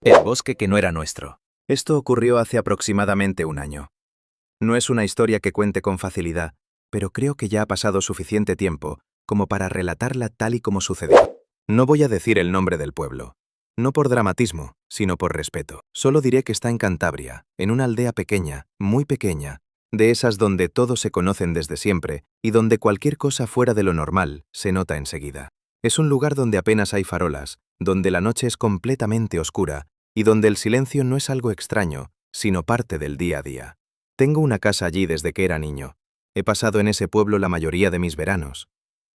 El bosque que no era nuestro. Esto ocurrió hace aproximadamente un año. No es una historia que cuente con facilidad, pero creo que ya ha pasado suficiente tiempo como para relatarla tal y como sucedió. No voy a decir el nombre del pueblo. No por dramatismo, sino por respeto. Solo diré que está en Cantabria, en una aldea pequeña, muy pequeña, de esas donde todos se conocen desde siempre y donde cualquier cosa fuera de lo normal se nota enseguida. Es un lugar donde apenas hay farolas, donde la noche es completamente oscura y donde el silencio no es algo extraño, sino parte del día a día. Tengo una casa allí desde que era niño. He pasado en ese pueblo la mayoría de mis veranos.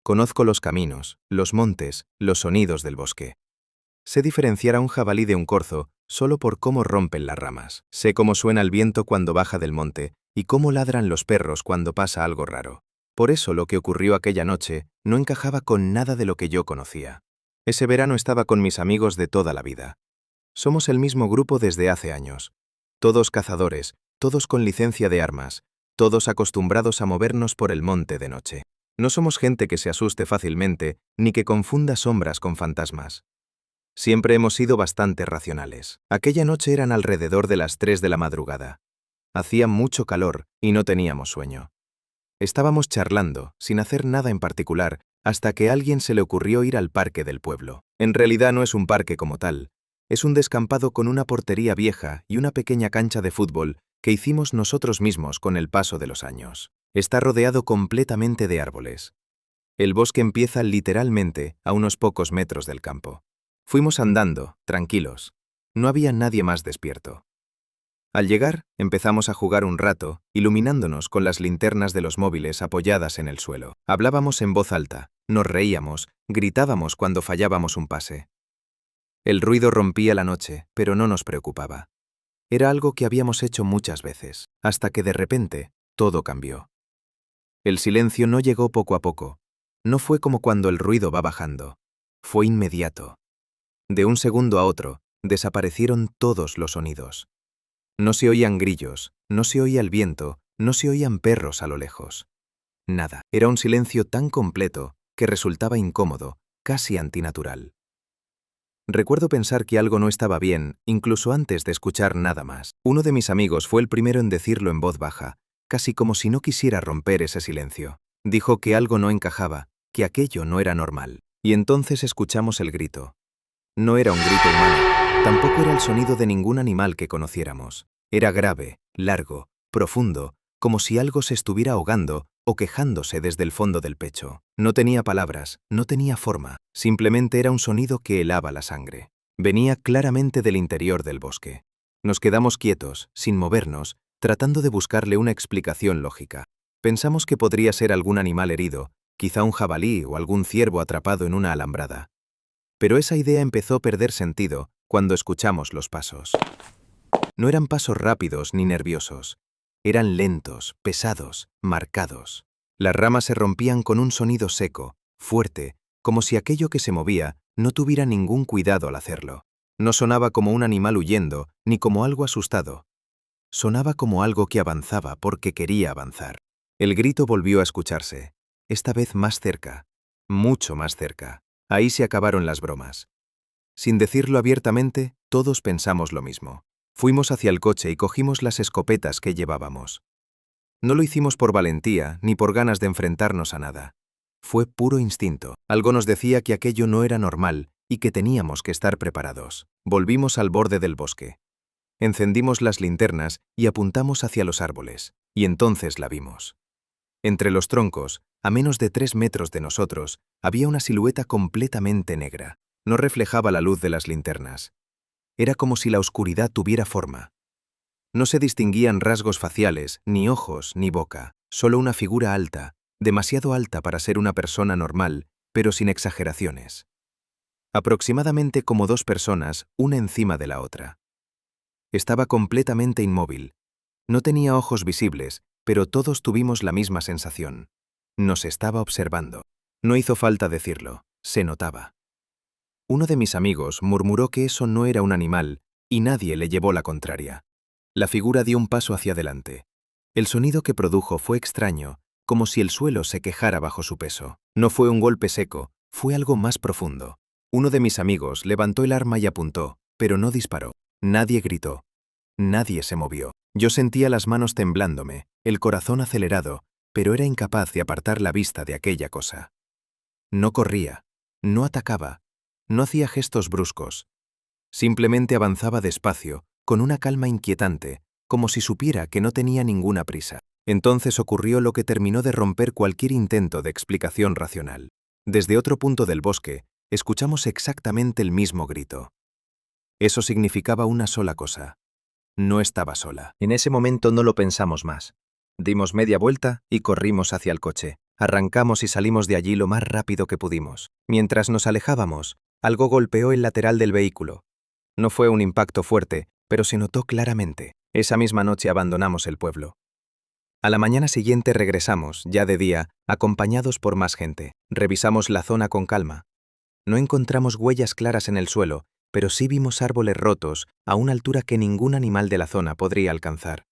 Conozco los caminos, los montes, los sonidos del bosque. Sé diferenciar a un jabalí de un corzo solo por cómo rompen las ramas. Sé cómo suena el viento cuando baja del monte y cómo ladran los perros cuando pasa algo raro. Por eso lo que ocurrió aquella noche no encajaba con nada de lo que yo conocía. Ese verano estaba con mis amigos de toda la vida. Somos el mismo grupo desde hace años. Todos cazadores, todos con licencia de armas, todos acostumbrados a movernos por el monte de noche. No somos gente que se asuste fácilmente ni que confunda sombras con fantasmas. Siempre hemos sido bastante racionales. Aquella noche eran alrededor de las 3 de la madrugada. Hacía mucho calor y no teníamos sueño. Estábamos charlando, sin hacer nada en particular, hasta que a alguien se le ocurrió ir al parque del pueblo. En realidad no es un parque como tal. Es un descampado con una portería vieja y una pequeña cancha de fútbol que hicimos nosotros mismos con el paso de los años. Está rodeado completamente de árboles. El bosque empieza literalmente a unos pocos metros del campo. Fuimos andando, tranquilos. No había nadie más despierto. Al llegar, empezamos a jugar un rato, iluminándonos con las linternas de los móviles apoyadas en el suelo. Hablábamos en voz alta, nos reíamos, gritábamos cuando fallábamos un pase. El ruido rompía la noche, pero no nos preocupaba. Era algo que habíamos hecho muchas veces, hasta que de repente todo cambió. El silencio no llegó poco a poco. No fue como cuando el ruido va bajando. Fue inmediato. De un segundo a otro, desaparecieron todos los sonidos. No se oían grillos, no se oía el viento, no se oían perros a lo lejos. Nada. Era un silencio tan completo que resultaba incómodo, casi antinatural. Recuerdo pensar que algo no estaba bien, incluso antes de escuchar nada más. Uno de mis amigos fue el primero en decirlo en voz baja, casi como si no quisiera romper ese silencio. Dijo que algo no encajaba, que aquello no era normal. Y entonces escuchamos el grito. No era un grito humano, tampoco era el sonido de ningún animal que conociéramos. Era grave, largo, profundo, como si algo se estuviera ahogando o quejándose desde el fondo del pecho. No tenía palabras, no tenía forma, simplemente era un sonido que helaba la sangre. Venía claramente del interior del bosque. Nos quedamos quietos, sin movernos, tratando de buscarle una explicación lógica. Pensamos que podría ser algún animal herido, quizá un jabalí o algún ciervo atrapado en una alambrada. Pero esa idea empezó a perder sentido cuando escuchamos los pasos. No eran pasos rápidos ni nerviosos. Eran lentos, pesados, marcados. Las ramas se rompían con un sonido seco, fuerte, como si aquello que se movía no tuviera ningún cuidado al hacerlo. No sonaba como un animal huyendo, ni como algo asustado. Sonaba como algo que avanzaba porque quería avanzar. El grito volvió a escucharse, esta vez más cerca, mucho más cerca. Ahí se acabaron las bromas. Sin decirlo abiertamente, todos pensamos lo mismo. Fuimos hacia el coche y cogimos las escopetas que llevábamos. No lo hicimos por valentía ni por ganas de enfrentarnos a nada. Fue puro instinto. Algo nos decía que aquello no era normal y que teníamos que estar preparados. Volvimos al borde del bosque. Encendimos las linternas y apuntamos hacia los árboles. Y entonces la vimos. Entre los troncos, a menos de 3 metros de nosotros, había una silueta completamente negra. No reflejaba la luz de las linternas. Era como si la oscuridad tuviera forma. No se distinguían rasgos faciales, ni ojos, ni boca. Solo una figura alta, demasiado alta para ser una persona normal, pero sin exageraciones. Aproximadamente como 2 personas, una encima de la otra. Estaba completamente inmóvil. No tenía ojos visibles, pero todos tuvimos la misma sensación. Nos estaba observando. No hizo falta decirlo, se notaba. Uno de mis amigos murmuró que eso no era un animal y nadie le llevó la contraria. La figura dio un paso hacia adelante. El sonido que produjo fue extraño, como si el suelo se quejara bajo su peso. No fue un golpe seco, fue algo más profundo. Uno de mis amigos levantó el arma y apuntó, pero no disparó. Nadie gritó. Nadie se movió. Yo sentía las manos temblándome, el corazón acelerado, pero era incapaz de apartar la vista de aquella cosa. No corría, no atacaba, no hacía gestos bruscos. Simplemente avanzaba despacio, con una calma inquietante, como si supiera que no tenía ninguna prisa. Entonces ocurrió lo que terminó de romper cualquier intento de explicación racional. Desde otro punto del bosque, escuchamos exactamente el mismo grito. Eso significaba una sola cosa. No estaba sola. En ese momento no lo pensamos más. Dimos media vuelta y corrimos hacia el coche. Arrancamos y salimos de allí lo más rápido que pudimos. Mientras nos alejábamos, algo golpeó el lateral del vehículo. No fue un impacto fuerte, pero se notó claramente. Esa misma noche abandonamos el pueblo. A la mañana siguiente regresamos, ya de día, acompañados por más gente. Revisamos la zona con calma. No encontramos huellas claras en el suelo, pero sí vimos árboles rotos a una altura que ningún animal de la zona podría alcanzar.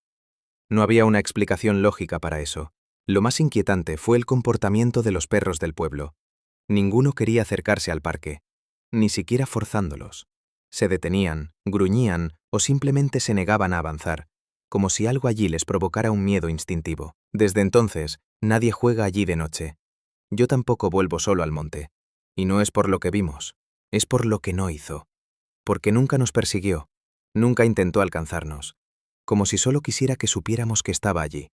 No había una explicación lógica para eso. Lo más inquietante fue el comportamiento de los perros del pueblo. Ninguno quería acercarse al parque, ni siquiera forzándolos. Se detenían, gruñían o simplemente se negaban a avanzar, como si algo allí les provocara un miedo instintivo. Desde entonces, nadie juega allí de noche. Yo tampoco vuelvo solo al monte. Y no es por lo que vimos, es por lo que no hizo. Porque nunca nos persiguió, nunca intentó alcanzarnos, como si solo quisiera que supiéramos que estaba allí,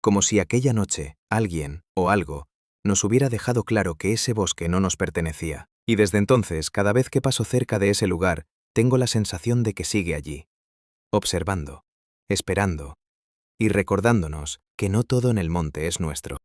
como si aquella noche alguien o algo nos hubiera dejado claro que ese bosque no nos pertenecía. Y desde entonces, cada vez que paso cerca de ese lugar, tengo la sensación de que sigue allí, observando, esperando y recordándonos que no todo en el monte es nuestro.